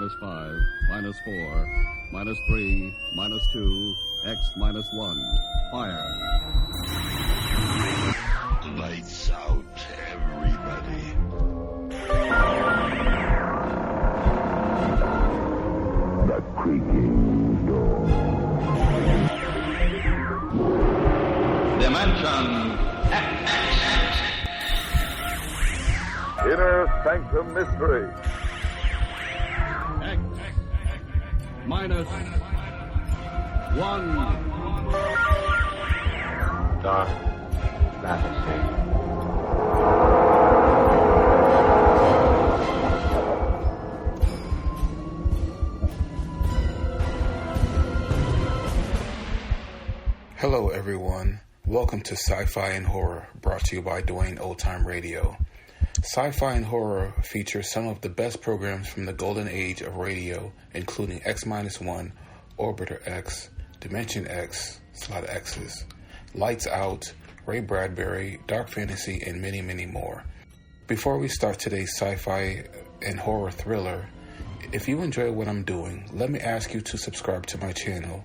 minus 5, minus 4, minus 3, minus 2, X minus 1. Fire. Lights out, everybody. The creaking door. Dimension X. Inner Sanctum Mystery. X minus 1. Dark fantasy. Hello everyone, welcome to Sci-Fi and Horror, brought to you by Dwayne Old Time Radio. Sci-Fi and Horror features some of the best programs from the golden age of radio, including X-1, Orbiter X, Dimension X, Slot X's, Lights Out, Ray Bradbury, Dark Fantasy, and many, many more. Before we start today's sci-fi and horror thriller, if you enjoy what I'm doing, let me ask you to subscribe to my channel.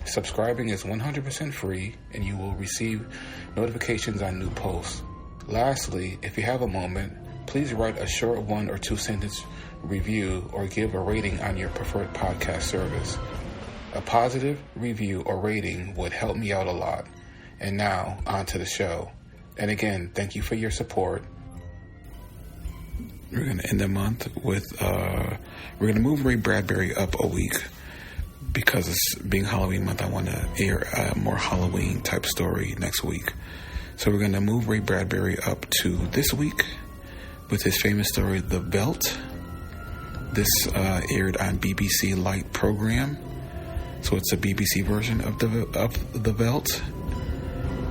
Subscribing is 100% free, and you will receive notifications on new posts. Lastly, if you have a moment, please write a short 1 or 2 sentence review or give a rating on your preferred podcast service. A positive review or rating would help me out a lot. And now, on to the show. And again, thank you for your support. We're going to end the month with, we're going to move Ray Bradbury up a week. Because it's being Halloween month, I want to air a more Halloween type story next week. So we're going to move Ray Bradbury up to this week with his famous story, The Veldt. This aired on BBC Light program. So it's a BBC version of the Veldt.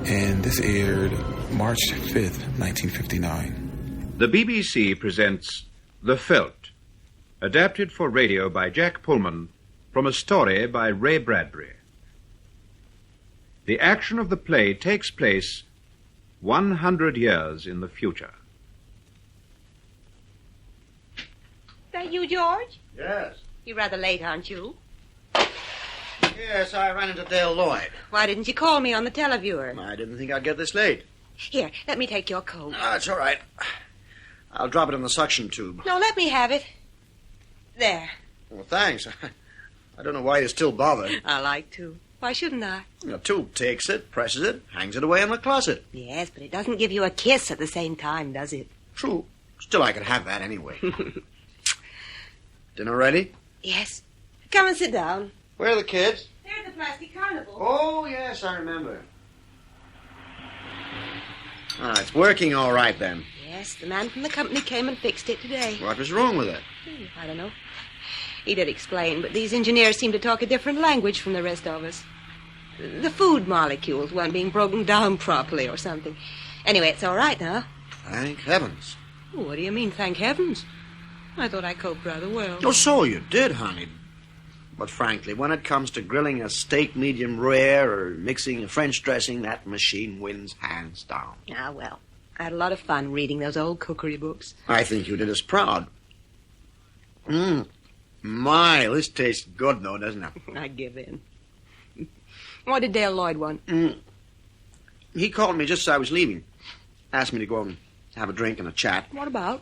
And this aired March 5th, 1959. The BBC presents The Veldt, adapted for radio by Jack Pulman, from a story by Ray Bradbury. The action of the play takes place 100 years in the future. That you, George? Yes. You're rather late, aren't you? Yes, I ran into Dale Lloyd. Why didn't you call me on the televiewer? I didn't think I'd get this late. Here, let me take your coat. No, it's all right. I'll drop it in the suction tube. No, let me have it. There. Well, thanks. I don't know why you're still bothered. I like to. Why shouldn't I? The tube takes it, presses it, hangs it away in the closet. Yes, but it doesn't give you a kiss at the same time, does it? True. Still, I could have that anyway. Dinner ready? Yes. Come and sit down. Where are the kids? They're at the plastic carnival. Oh, yes, I remember. It's working all right, then. Yes, the man from the company came and fixed it today. What was wrong with it? I don't know. He did explain, but these engineers seem to talk a different language from the rest of us. The food molecules weren't being broken down properly or something. Anyway, it's all right now. Thank heavens. What do you mean, thank heavens? I thought I coped rather well. Oh, so you did, honey. But frankly, when it comes to grilling a steak medium rare or mixing a French dressing, that machine wins hands down. Ah, well, I had a lot of fun reading those old cookery books. I think you did us proud. My, this tastes good, though, doesn't it? I give in. What did Dale Lloyd want? He called me just as I was leaving. Asked me to go and have a drink and a chat. What about?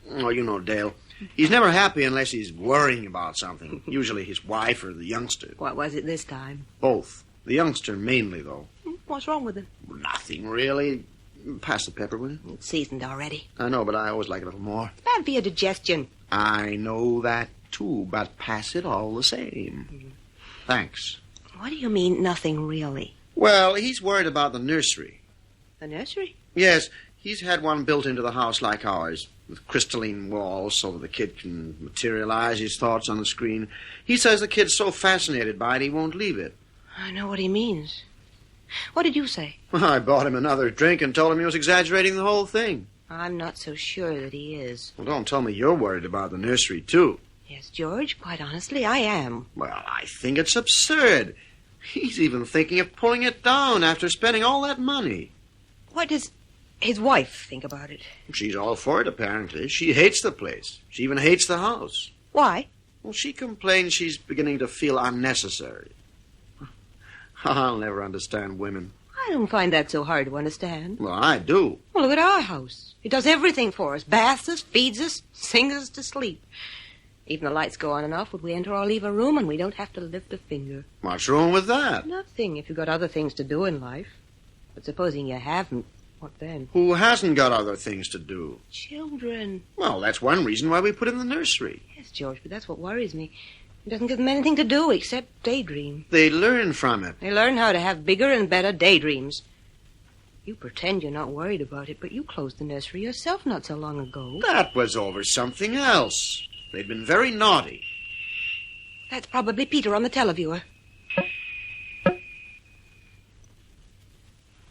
Oh, you know Dale. He's never happy unless he's worrying about something. Usually his wife or the youngster. What was it this time? Both. The youngster mainly, though. What's wrong with him? Nothing, really. Pass the pepper, will you? It's seasoned already. I know, but I always like a little more. It's bad for your digestion. I know that, too, but pass it all the same. Thanks. What do you mean, nothing really? Well, he's worried about the nursery. The nursery? Yes, he's had one built into the house like ours, with crystalline walls so the kid can materialize his thoughts on the screen. He says the kid's so fascinated by it he won't leave it. I know what he means. What did you say? Well, I bought him another drink and told him he was exaggerating the whole thing. I'm not so sure that he is. Well, don't tell me you're worried about the nursery, too. Yes, George, quite honestly, I am. Well, I think it's absurd. He's even thinking of pulling it down after spending all that money. What does his wife think about it? She's all for it, apparently. She hates the place. She even hates the house. Why? Well, she complains she's beginning to feel unnecessary. I'll never understand women. I don't find that so hard to understand. Well, I do. Well, look at our house. It does everything for us. Baths us, feeds us, sings us to sleep. Even the lights go on and off when we enter or leave a room, and we don't have to lift a finger. What's wrong with that? Nothing, if you've got other things to do in life. But supposing you haven't, what then? Who hasn't got other things to do? Children. Well, that's one reason why we put in the nursery. Yes, George, but that's what worries me. It doesn't give them anything to do except daydream. They learn from it. They learn how to have bigger and better daydreams. You pretend you're not worried about it, but you closed the nursery yourself not so long ago. That was over something else. They'd been very naughty. That's probably Peter on the televiewer.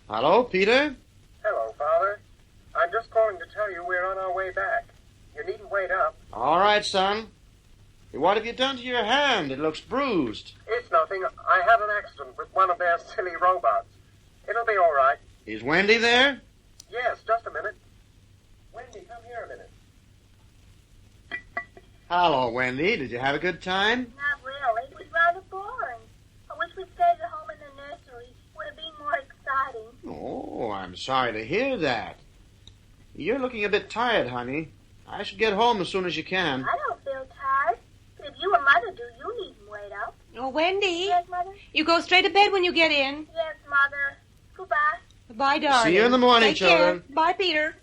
Hello, Peter? Hello, Father. I'm just calling to tell you we're on our way back. You needn't wait up. All right, son. What have you done to your hand? It looks bruised. It's nothing. I had an accident with one of their silly robots. It'll be all right. Is Wendy there? Yes, just a minute. Wendy, come here a minute. Hello, Wendy. Did you have a good time? Not really. It was rather boring. I wish we'd stayed at home in the nursery. Would have been more exciting. Oh, I'm sorry to hear that. You're looking a bit tired, honey. I should get home as soon as you can. I don't feel tired. But if you and Mother do, you needn't wait up. Oh, Wendy. Yes, Mother? You go straight to bed when you get in. Yes, Mother. Goodbye. Bye, darling. See you in the morning, Take children. Care. Bye, Peter.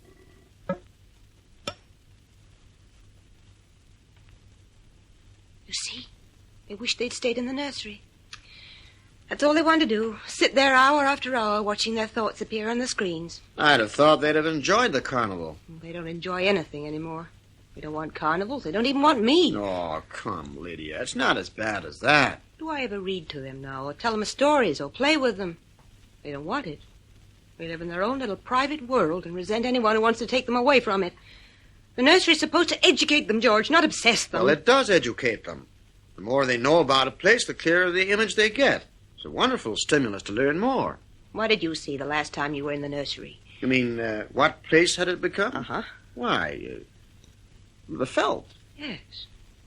You see? They wish they'd stayed in the nursery. That's all they want to do. Sit there hour after hour watching their thoughts appear on the screens. I'd have thought they'd have enjoyed the carnival. They don't enjoy anything anymore. They don't want carnivals. They don't even want me. Oh, come, Lydia. It's not as bad as that. Do I ever read to them now or tell them stories or play with them? They don't want it. They live in their own little private world and resent anyone who wants to take them away from it. The nursery's supposed to educate them, George, not obsess them. Well, it does educate them. The more they know about a place, the clearer the image they get. It's a wonderful stimulus to learn more. What did you see the last time you were in the nursery? You mean, what place had it become? Uh-huh. Why, the Veldt. Yes,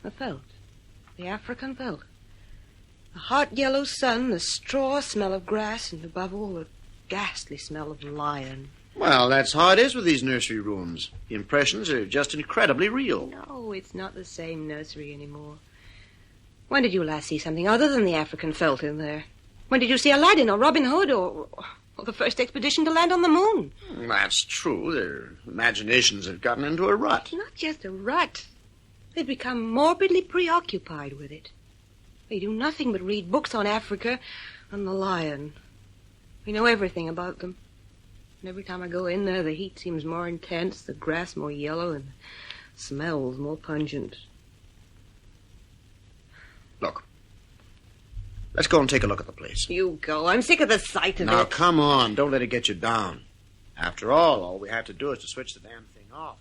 the Veldt. The African Veldt. The hot yellow sun, the straw smell of grass, and above all, the ghastly smell of lion. Well, that's how it is with these nursery rooms. The impressions are just incredibly real. No, it's not the same nursery anymore. When did you last see something other than the African Veldt in there? When did you see Aladdin or Robin Hood or the first expedition to land on the moon? That's true. Their imaginations have gotten into a rut. Not just a rut. They've become morbidly preoccupied with it. They do nothing but read books on Africa and the lion. We know everything about them. And every time I go in there, the heat seems more intense, the grass more yellow, and the smells more pungent. Look. Let's go and take a look at the place. You go. I'm sick of the sight of Now, it. come on. Don't let it get you down. After all we have to do is to switch the damn thing off.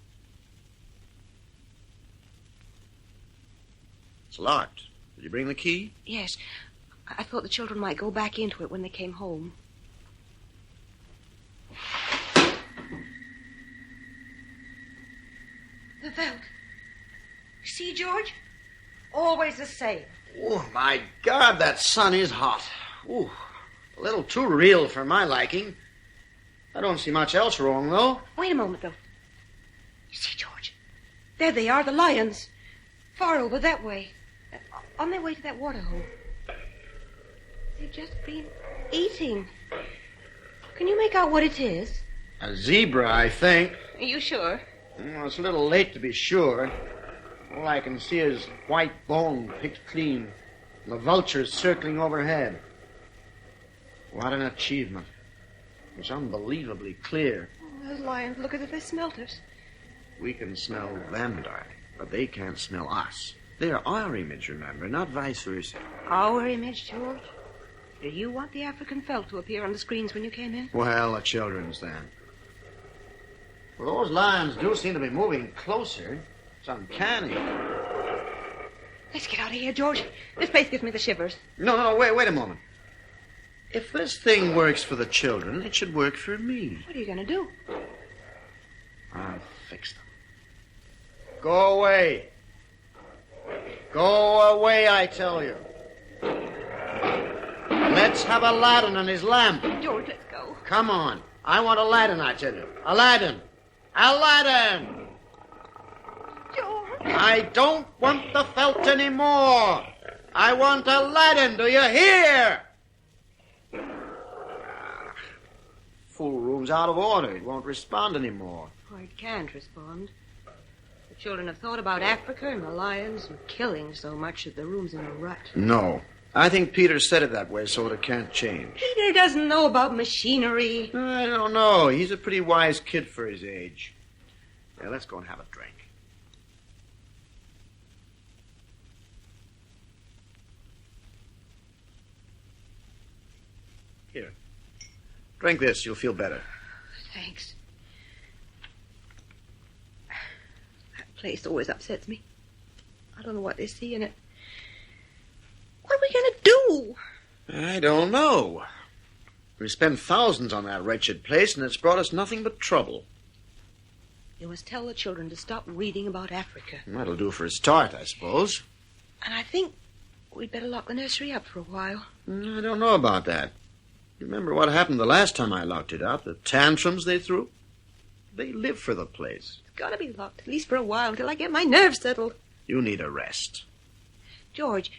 It's locked. Did you bring the key? Yes. I thought the children might go back into it when they came home. The Veldt. See, George? Always the same. Oh, my God, that sun is hot. Ooh, a little too real for my liking. I don't see much else wrong, though. Wait a moment, though. You see, George? There they are, the lions. Far over that way. On their way to that water hole. They've just been eating. Can you make out what it is? A zebra, I think. Are you sure? Well, it's a little late to be sure. All I can see is white bone picked clean, and the vultures circling overhead. What an achievement. It's unbelievably clear. Oh, those lions look as if they smelt us. We can smell them, darling, but they can't smell us. They're our image, remember, not vice versa. Our image, George? Did you want the African Veldt to appear on the screens when you came in? Well, the children's then. Well, those lions do seem to be moving closer. It's uncanny. Let's get out of here, George. This place gives me the shivers. No, wait a moment. If this thing works for the children, it should work for me. What are you going to do? I'll fix them. Go away. Go away, I tell you. Let's have Aladdin and his lamp. George, let's go. Come on. I want Aladdin, I tell you. Aladdin! Aladdin! George. I don't want the Veldt anymore. I want Aladdin, do you hear? Full room's out of order. It won't respond anymore. Oh, it can't respond. The children have thought about Africa and the lions and killing so much that the room's in a rut. No. I think Peter said it that way so that it can't change. Peter doesn't know about machinery. I don't know. He's a pretty wise kid for his age. Yeah, let's go and have a drink. Here. Drink this. You'll feel better. Thanks. That place always upsets me. I don't know what they see in it. What are we going to do? I don't know. We spent thousands on that wretched place, and it's brought us nothing but trouble. You must tell the children to stop reading about Africa. That'll do for a start, I suppose. And I think we'd better lock the nursery up for a while. I don't know about that. You remember what happened the last time I locked it up? The tantrums they threw? They live for the place. It's got to be locked, at least for a while, till I get my nerves settled. You need a rest. George,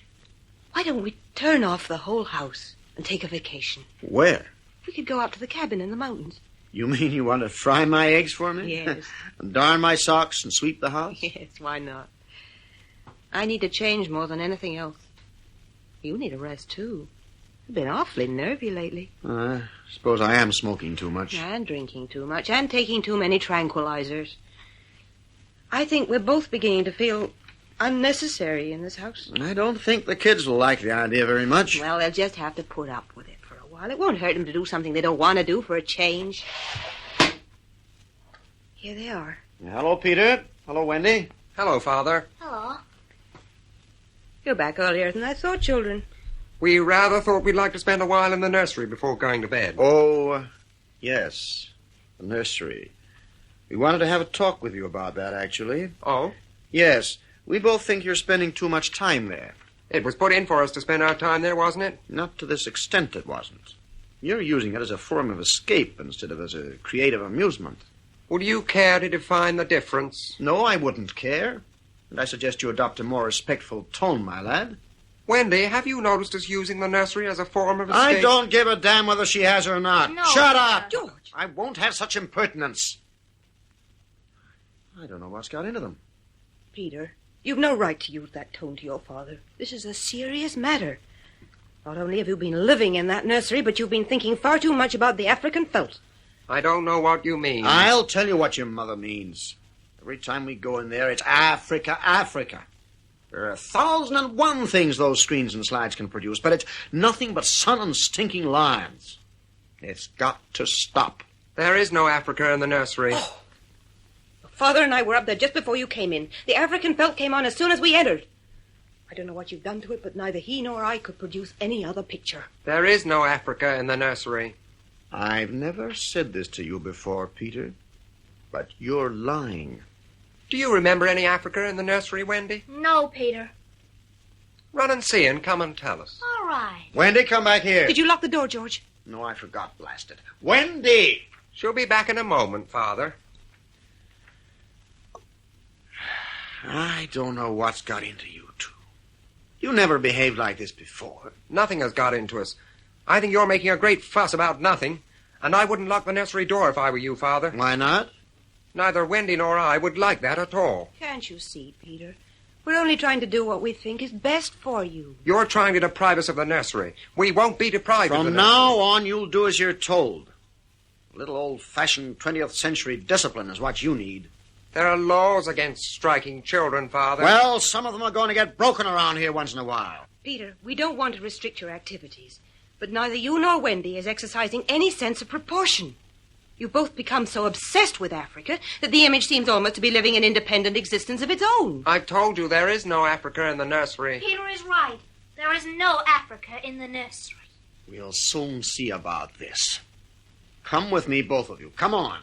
why don't we turn off the whole house and take a vacation? Where? We could go out to the cabin in the mountains. You mean you want to fry my eggs for me? Yes. And darn my socks and sweep the house? Yes, why not? I need to change more than anything else. You need a rest, too. You've been awfully nervy lately. I suppose I am smoking too much. And drinking too much, and taking too many tranquilizers. I think we're both beginning to feel unnecessary in this house. I don't think the kids will like the idea very much. Well, they'll just have to put up with it for a while. It won't hurt them to do something they don't want to do for a change. Here they are. Hello, Peter. Hello, Wendy. Hello, Father. Hello. You're back earlier than I thought, children. We rather thought we'd like to spend a while in the nursery before going to bed. Oh, yes. The nursery. We wanted to have a talk with you about that, actually. Oh? Yes. We both think you're spending too much time there. It was put in for us to spend our time there, wasn't it? Not to this extent it wasn't. You're using it as a form of escape instead of as a creative amusement. Would you care to define the difference? No, I wouldn't care. And I suggest you adopt a more respectful tone, my lad. Wendy, have you noticed us using the nursery as a form of escape? I don't give a damn whether she has or not. No, Shut up! George! I won't have such impertinence. I don't know what's got into them. Peter, you've no right to use that tone to your father. This is a serious matter. Not only have you been living in that nursery, but you've been thinking far too much about the African Veldt. I don't know what you mean. I'll tell you what your mother means. Every time we go in there, it's Africa, Africa. There are 1,001 things those screens and slides can produce, but it's nothing but sun and stinking lions. It's got to stop. There is no Africa in the nursery. Oh. Father and I were up there just before you came in. The African Veldt came on as soon as we entered. I don't know what you've done to it, but neither he nor I could produce any other picture. There is no Africa in the nursery. I've never said this to you before, Peter, but you're lying. Do you remember any Africa in the nursery, Wendy? No, Peter. Run and see and come and tell us. All right. Wendy, come back here. Did you lock the door, George? No, I forgot, blast it. Wendy! She'll be back in a moment, Father. I don't know what's got into you two. You never behaved like this before. Nothing has got into us. I think you're making a great fuss about nothing, and I wouldn't lock the nursery door if I were you, Father. Why not? Neither Wendy nor I would like that at all. Can't you see, Peter? We're only trying to do what we think is best for you. You're trying to deprive us of the nursery. We won't be deprived of the From nursery. now on, you'll do as you're told. A little old-fashioned 20th century discipline is what you need. There are laws against striking children, Father. Well, some of them are going to get broken around here once in a while. Peter, we don't want to restrict your activities, but neither you nor Wendy is exercising any sense of proportion. You've both become so obsessed with Africa that the image seems almost to be living an independent existence of its own. I've told you there is no Africa in the nursery. Peter is right. There is no Africa in the nursery. We'll soon see about this. Come with me, both of you. Come on.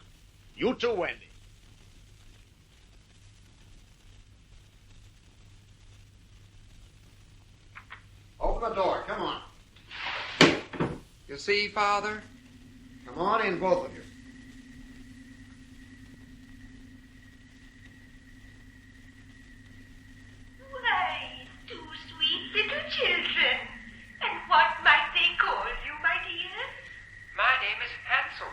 You too, Wendy. Open the door. Come on. You see, Father? Come on in, both of you. Why, two sweet little children. And what might they call you, my dear? My name is Hansel,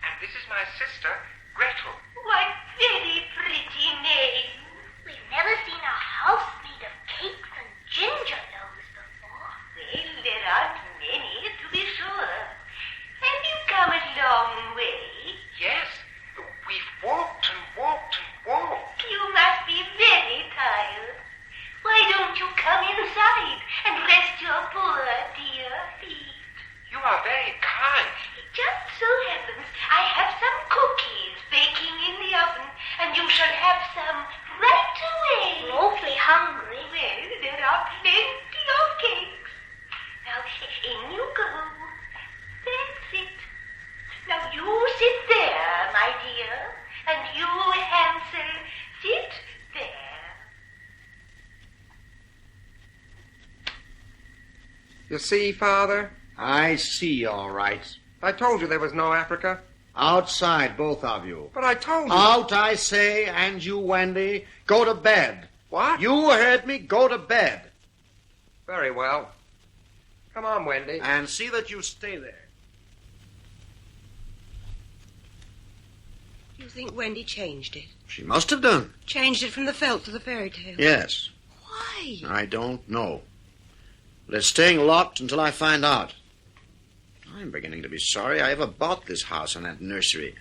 and this is my sister, Grethel. What very pretty names. We've never seen a house made of cakes and ginger loaves before. Well, there aren't many, to be sure. Have you come a long way? Yes, we've walked and walked and walked. You must be very tired. Why don't you come inside and rest your poor dear feet? You are very kind. Just so happens I have some cookies baking in the oven, and you shall have some right away. I'm awfully hungry. Well, there are plenty of cakes. Now, in you go. That's it. Now, you sit there, my dear, and you, Hansel, sit there. You see, Father? I see, all right. I told you there was no Africa. Outside, both of you. But I told you. Out, I say, and you, Wendy, go to bed. What? You heard me. Go to bed. Very well. Come on, Wendy. And see that you stay there. You think Wendy changed it? She must have done. Changed it from the Veldt to the fairy tale? Yes. Why? I don't know. But it's staying locked until I find out. I'm beginning to be sorry I ever bought this house and that nursery.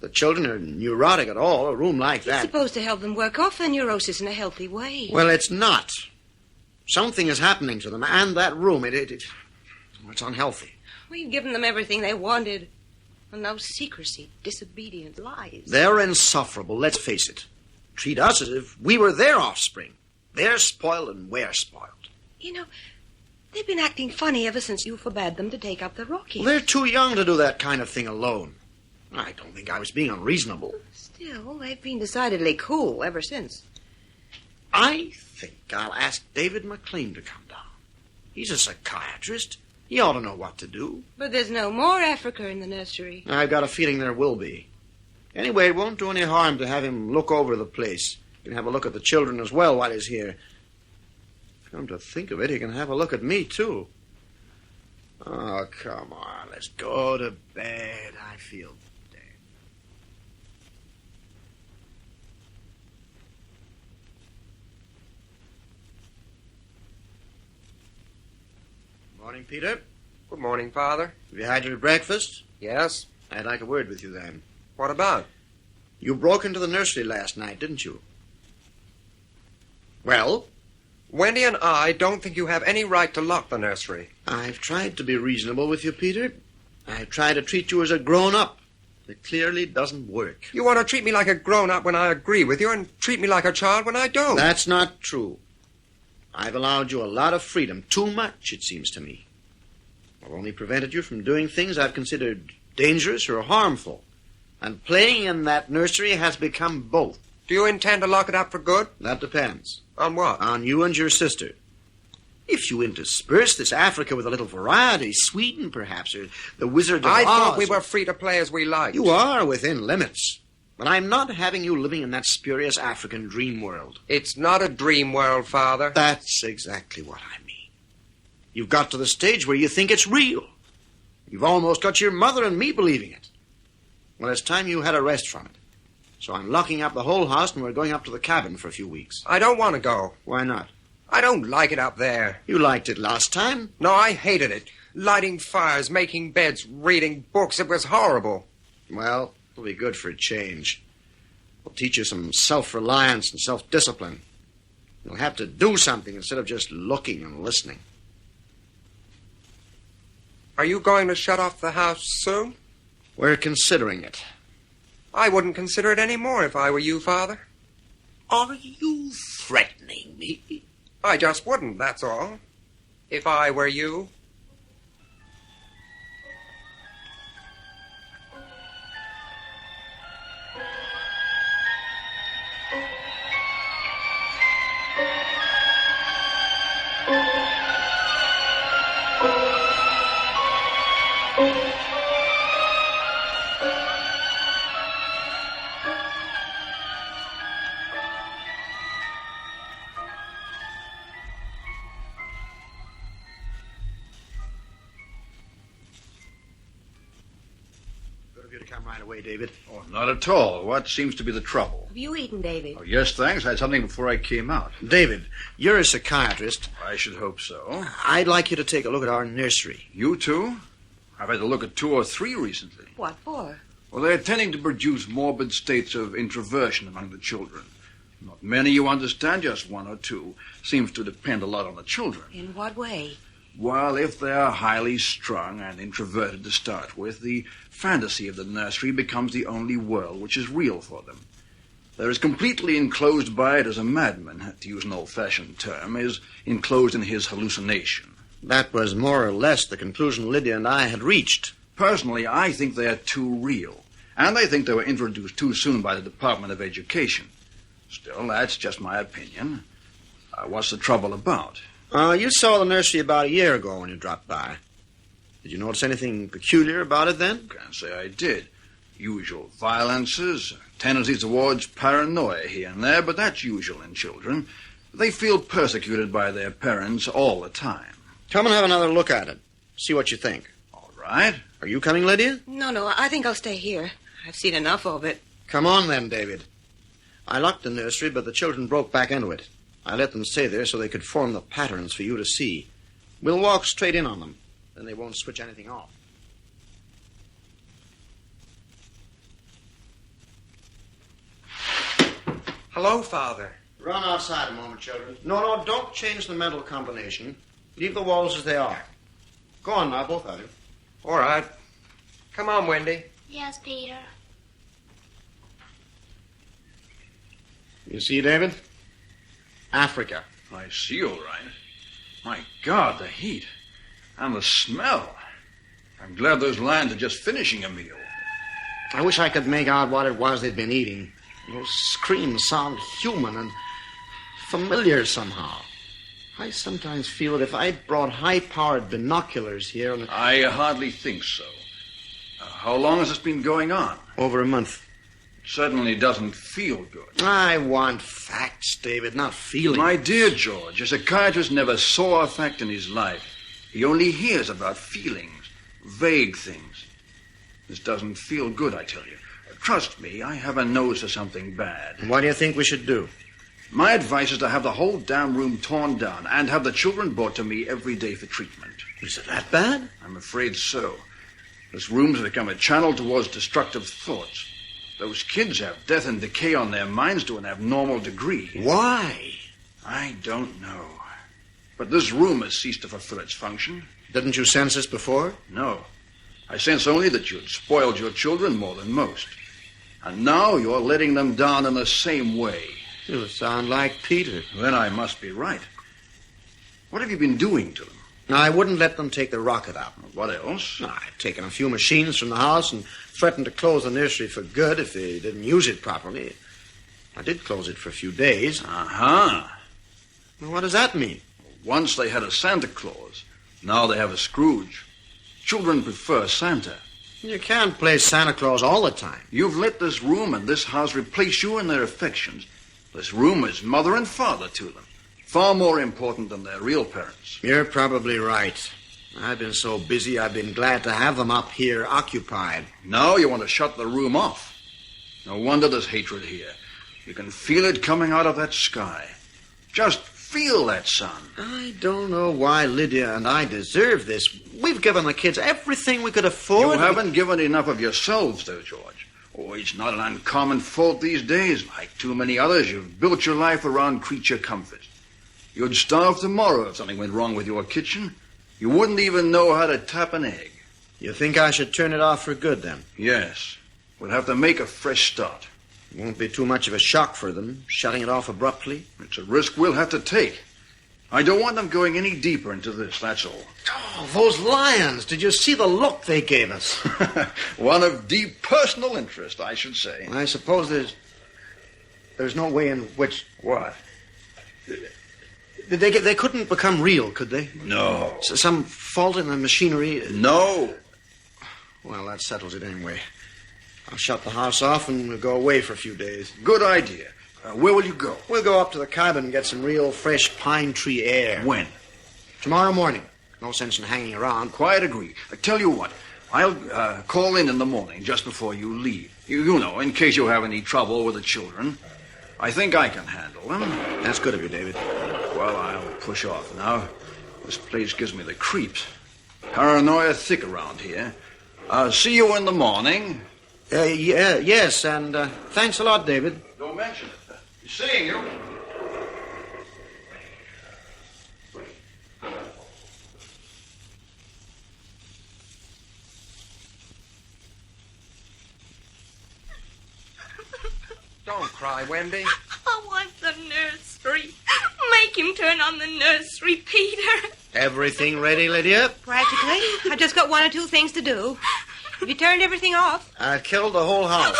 The children are neurotic at all, a room like that. It's supposed to help them work off their neurosis in a healthy way. Well, it's not. Something is happening to them, and that room, it's unhealthy. We've given them everything they wanted. Well, no secrecy, disobedient lies. They're insufferable, let's face it. Treat us as if we were their offspring. They're spoiled and we're spoiled. You know, they've been acting funny ever since you forbade them to take up the Rockies. Well, they're too young to do that kind of thing alone. I don't think I was being unreasonable. Still, they've been decidedly cool ever since. I think I'll ask David McLean to come down. He's a psychiatrist. He ought to know what to do. But there's no more Africa in the nursery. I've got a feeling there will be. Anyway, it won't do any harm to have him look over the place. He can have a look at the children as well while he's here. Come to think of it, he can have a look at me, too. Oh, come on. Let's go to bed. I feel dead. Morning, Peter. Good morning, Father. Have you had your breakfast? Yes. I'd like a word with you, then. What about? You broke into the nursery last night, didn't you? Well? Wendy and I don't think you have any right to lock the nursery. I've tried to be reasonable with you, Peter. I've tried to treat you as a grown-up. It clearly doesn't work. You want to treat me like a grown-up when I agree with you and treat me like a child when I don't. That's not true. I've allowed you a lot of freedom. Too much, it seems to me. I've only prevented you from doing things I've considered dangerous or harmful. And playing in that nursery has become both. Do you intend to lock it up for good? That depends. On what? On you and your sister. If you intersperse this Africa with a little variety, Sweden, perhaps, or the Wizard of Oz... I thought we were free to play as we liked. You are within limits. But I'm not having you living in that spurious African dream world. It's not a dream world, Father. That's exactly what I mean. You've got to the stage where you think it's real. You've almost got your mother and me believing it. Well, it's time you had a rest from it. So I'm locking up the whole house and we're going up to the cabin for a few weeks. I don't want to go. Why not? I don't like it up there. You liked it last time. No, I hated it. Lighting fires, making beds, reading books. It was horrible. Well, it'll be good for a change. It'll teach you some self-reliance and self-discipline. You'll have to do something instead of just looking and listening. Are you going to shut off the house soon? We're considering it. I wouldn't consider it any more if I were you, Father. Are you threatening me? I just wouldn't, that's all. If I were you. of you to come right away, David. Oh, not at all. What seems to be the trouble? Have you eaten, David? Oh, yes, thanks. I had something before I came out. David, you're a psychiatrist. I should hope so. I'd like you to take a look at our nursery. You too? I've had a look at 2 or 3 recently. What for? Well, they're tending to produce morbid states of introversion among the children. Not many, you understand, just 1 or 2. Seems to depend a lot on the children. In what way? Well, if they're highly strung and introverted to start with, the fantasy of the nursery becomes the only world which is real for them. They're as completely enclosed by it as a madman, to use an old-fashioned term, is enclosed in his hallucination. That was more or less the conclusion Lydia and I had reached. Personally, I think they're too real. And I think they were introduced too soon by the Department of Education. Still, that's just my opinion. What's the trouble about? You saw the nursery about a year ago when you dropped by. Did you notice anything peculiar about it then? Can't say I did. Usual violences, tendencies towards paranoia here and there, but that's usual in children. They feel persecuted by their parents all the time. Come and have another look at it. See what you think. All right. Are you coming, Lydia? No, I think I'll stay here. I've seen enough of it. Come on then, David. I locked the nursery, but the children broke back into it. I let them stay there so they could form the patterns for you to see. We'll walk straight in on them. Then they won't switch anything off. Hello, Father. Run outside a moment, children. No, don't change the mental combination. Leave the walls as they are. Go on now, both of you. All right. Come on, Wendy. Yes, Peter. You see, David? Africa. I see, all right. My God, the heat. And the smell. I'm glad those lions are just finishing a meal. I wish I could make out what it was they'd been eating. Those screams sound human and familiar somehow. I sometimes feel that if I brought high-powered binoculars here... I hardly think so. How long has this been going on? Over a month. It certainly doesn't feel good. I want facts, David, not feelings. My dear George, a psychiatrist never saw a fact in his life. He only hears about feelings, vague things. This doesn't feel good, I tell you. Trust me, I have a nose for something bad. What do you think we should do? My advice is to have the whole damn room torn down and have the children brought to me every day for treatment. Is it that bad? I'm afraid so. This room's become a channel towards destructive thoughts. Those kids have death and decay on their minds to an abnormal degree. Why? I don't know. But this room has ceased to fulfill its function. Didn't you sense this before? No. I sense only that you'd spoiled your children more than most. And now you're letting them down in the same way. You sound like Peter. Then I must be right. What have you been doing to them? I wouldn't let them take the rocket out. What else? I've taken a few machines from the house and threatened to close the nursery for good if they didn't use it properly. I did close it for a few days. Uh-huh. Well, what does that mean? Once they had a Santa Claus. Now they have a Scrooge. Children prefer Santa. You can't play Santa Claus all the time. You've let this room and this house replace you in their affections. This room is mother and father to them. Far more important than their real parents. You're probably right. I've been so busy, I've been glad to have them up here occupied. Now you want to shut the room off. No wonder there's hatred here. You can feel it coming out of that sky. Just feel that sun. I don't know why Lydia and I deserve this. We've given the kids everything we could afford. You haven't given enough of yourselves, though, George. Oh, it's not an uncommon fault these days. Like too many others, you've built your life around creature comfort. You'd starve tomorrow if something went wrong with your kitchen. You wouldn't even know how to tap an egg. You think I should turn it off for good, then? Yes. We'll have to make a fresh start. It won't be too much of a shock for them, shutting it off abruptly. It's a risk we'll have to take. I don't want them going any deeper into this, that's all. Oh, those lions! Did you see the look they gave us? One of deep personal interest, I should say. I suppose there's no way in which... What? They couldn't become real, could they? No. Some fault in the machinery? No. Well, that settles it anyway. I'll shut the house off and we'll go away for a few days. Good idea. Where will you go? We'll go up to the cabin and get some real fresh pine tree air. When? Tomorrow morning. No sense in hanging around. Quite agree. I tell you what. I'll call in the morning just before you leave. You know, in case you have any trouble with the children. I think I can handle them. That's good of you, David. Well, I'll push off now. This place gives me the creeps. Paranoia thick around here. See you in the morning. Yes, and thanks a lot, David. Don't mention it. Seeing you. Don't cry, Wendy. I want the nursery. Make him turn on the nursery, Peter. Everything ready, Lydia? Practically. I've just got one or two things to do. Have you turned everything off? I killed the whole house.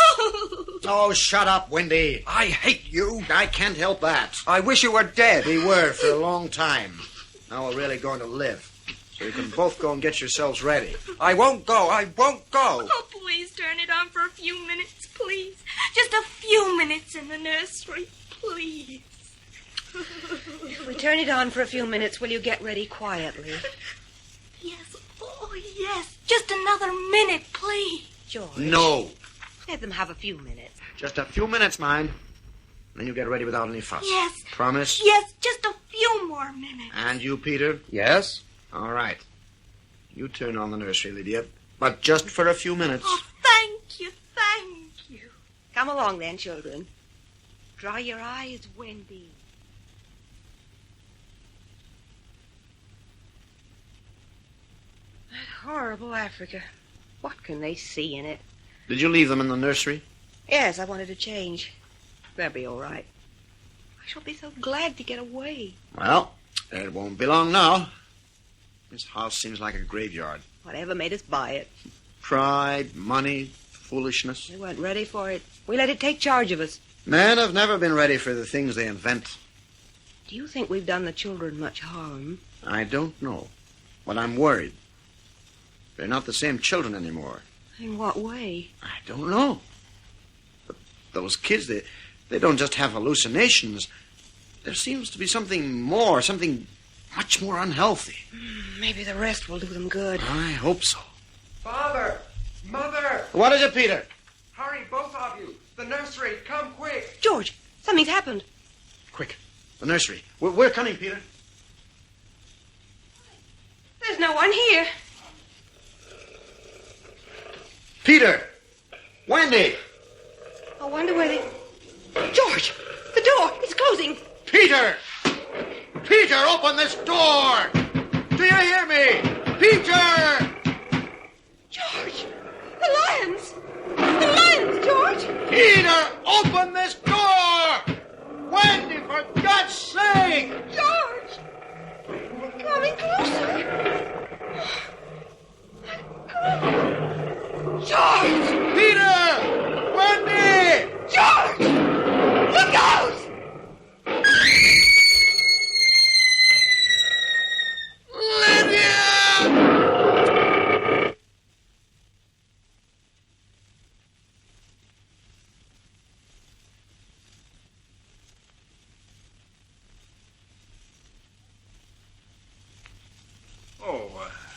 Oh, shut up, Wendy. I hate you. I can't help that. I wish you were dead. We were for a long time. Now we're really going to live. So you can both go and get yourselves ready. I won't go. I won't go. Oh, please turn it on for a few minutes, please. Just a few minutes in the nursery, please. If we turn it on for a few minutes, will you get ready quietly? Yes, oh, yes. Just another minute, please. George. No. Let them have a few minutes. Just a few minutes, mind. Then you get ready without any fuss. Yes. Promise? Yes, just a few more minutes. And you, Peter? Yes? All right. You turn on the nursery, Lydia. But just for a few minutes. Oh, thank you, thank you. Come along then, children. Dry your eyes, Wendy. That horrible Africa. What can they see in it? Did you leave them in the nursery? Yes, I wanted to change. They'll be all right. I shall be so glad to get away. Well, it won't be long now. This house seems like a graveyard. Whatever made us buy it? Pride, money, foolishness. We weren't ready for it. We let it take charge of us. Men have never been ready for the things they invent. Do you think we've done the children much harm? I don't know. But I'm worried. They're not the same children anymore. In what way? I don't know. But those kids, they don't just have hallucinations. There seems to be something more, something much more unhealthy. Maybe the rest will do them good. I hope so. Father! Mother! What is it, Peter? Hurry, both of you. The nursery, come quick. George, something's happened. Quick, the nursery. We're coming, Peter. There's no one here. Peter! Wendy! I wonder where they... George! The door! It's closing! Peter! Peter, open this door! Do you hear me? Peter! George! The lions! The lions, George! Peter, open this door! Wendy, for God's sake! George! They're coming closer! George! Peter! Wendy! George! Look out!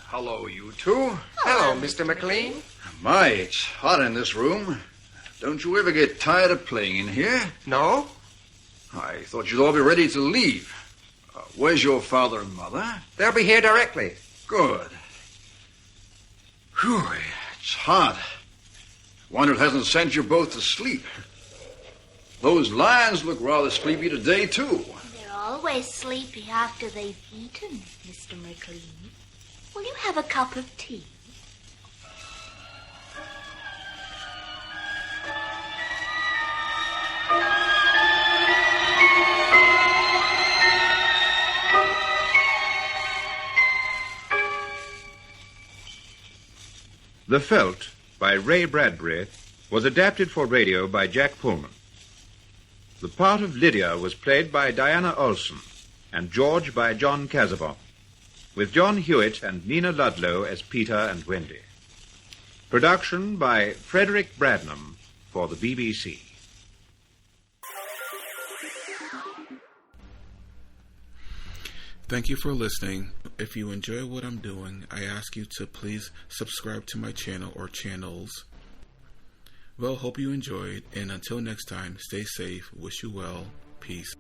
Hello, you two. Hello, Mr. McLean. My, it's hot in this room. Don't you ever get tired of playing in here? No? I thought you'd all be ready to leave. Where's your father and mother? They'll be here directly. Good. Whew, it's hot. Wonder it hasn't sent you both to sleep. Those lions look rather sleepy today, too. They're always sleepy after they've eaten, Mr. McLean. Will you have a cup of tea? The Veldt, by Ray Bradbury, was adapted for radio by Jack Pulman. The part of Lydia was played by Diana Olsson and George by John Cazabon, with John Hewittl and Nina Ludlow as Peter and Wendy. Production by Frederick Bradnum for the BBC. Thank you for listening. if you enjoy what I'm doing, I ask you to please subscribe to my channel or channels. Well, hope you enjoyed, and until next time, stay safe, wish you well, peace.